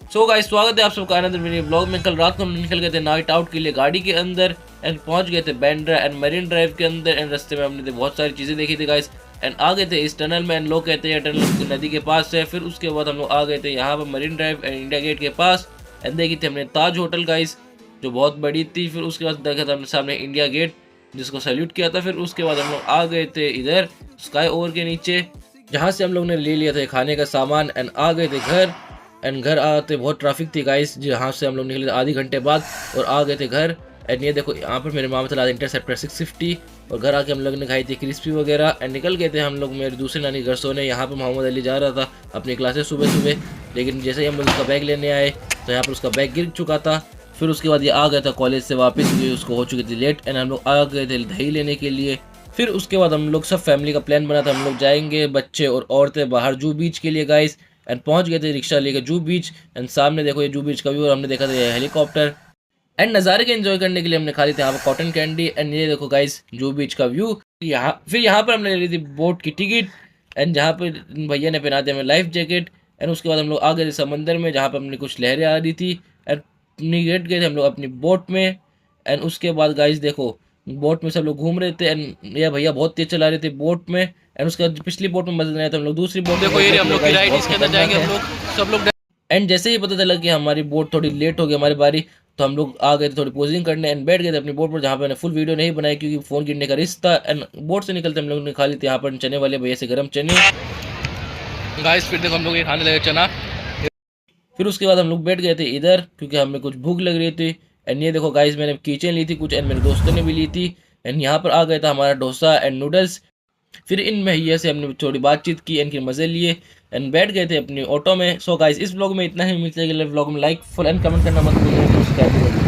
So guys, स्वागत है आप सबका आनंद मेरे ब्लॉग में। कल रात को हम निकल गए थे नाइट आउट के लिए गाड़ी के अंदर एंड पहुंच गए थे बांद्रा एंड मरीन ड्राइव के अंदर एंड रास्ते में हमने बहुत सारी चीज़ें देखी थी गाइस एंड आ गए थे इस टनल में एंड लोग कहते हैं टनल नदी के पास है। फिर उसके बाद हम लोग आ गए थे यहाँ पर Marine Drive and India Gate के पास एंड देखी थी हमने ताज होटल गाइस जो बहुत बड़ी थी। फिर उसके बाद देखा था हमने सामने इंडिया गेट जिसको सैल्यूट किया था। फिर उसके बाद हम लोग आ गए थे इधर स्काई ओवर के नीचे जहाँ से हम लोग ने ले लिया था खाने का सामान एंड आ गए थे घर एंड घर आते बहुत ट्रैफिक थी गाइस जहाँ से हम लोग निकले आधे घंटे बाद और आ गए थे घर। एंड ये देखो यहाँ पर मेरे मामा चला इंटरसेप्टर 650 और घर आके हम लोग ने खाई थी क्रिस्पी वगैरह एंड निकल गए थे हम लोग मेरे दूसरे नानी घर सोने। यहाँ पर मोहम्मद अली जा रहा था अपनी क्लासेस सुबह सुबह, लेकिन जैसे ही हम लोग उसका बैग लेने आए तो यहाँ पर उसका बैग गिर चुका था। फिर उसके बाद ये आ गया था कॉलेज से वापस, उसको हो चुकी थी लेट एंड हम लोग आ गए थे दही लेने के लिए। फिर उसके बाद हम लोग सब फैमिली का प्लान बना था हम लोग जाएंगे बच्चे और औरतें बाहर जू बीच के लिए गाइस एंड पहुंच गए थे रिक्शा लेकर जू बीच एंड सामने देखो ये जू बीच का व्यू और हमने देखा था ये हेलीकॉप्टर एंड नज़ारे के एंजॉय करने के लिए हमने खा ली थी यहाँ पर कॉटन कैंडी एंड ये देखो गाइस जू बीच का व्यू। फिर यहाँ पर हमने ले ली थी बोट की टिकट एंड जहाँ पर भैया ने पहना दिया हमें लाइफ जैकेट एंड उसके बाद हम लोग आ गए थे समंदर में जहाँ पर हमने कुछ लहरें आ रही थी एंड लेट गए थे हम लोग अपनी बोट में एंड उसके बाद गाइस देखो बोट में सब लोग घूम रहे थे एंड ये भैया बहुत तेज चला रहे थे बोट में एंड उसका पिछली बोट में मजा नहीं आया था हम लोग दूसरी बोट देखो ये हम लोग की राइड इसके अंदर जाएंगे हम लोग सब लोग एंड जैसे ही पता चला कि हमारी बोट थोड़ी लेट हो गई हमारी बारी तो हम लोग आ गए थे थोड़ी पोजिंग करने एंड बैठ गए थे अपनी बोट पर जहाँ पे मैंने फुल वीडियो नहीं बनाई क्योंकि फ़ोन गिरने का रिस्क था। एंड बोट से निकलते हम लोग ने खा ली थी यहाँ पर चने वाले भैया से गर्म चने गाइस। फिर देखो हम लोग ये खाने लगे चना। फिर उसके बाद हम लोग बैठ गए थे इधर क्योंकि हमें कुछ भूख लग रही थी एंड ये देखो गाइस मैंने किचन ली थी कुछ एंड मेरे दोस्तों ने भी ली थी एंड यहाँ पर आ गया था हमारा डोसा एंड नूडल्स। फिर इन भैया से हमने थोड़ी बातचीत की इनके मज़े लिए एंड बैठ गए थे अपनी ऑटो में। सो गाइस इस व्लॉग में इतना ही, मिलते हैं अगले व्लॉग में। लाइक फॉलो एंड कमेंट करना मत भूलिए।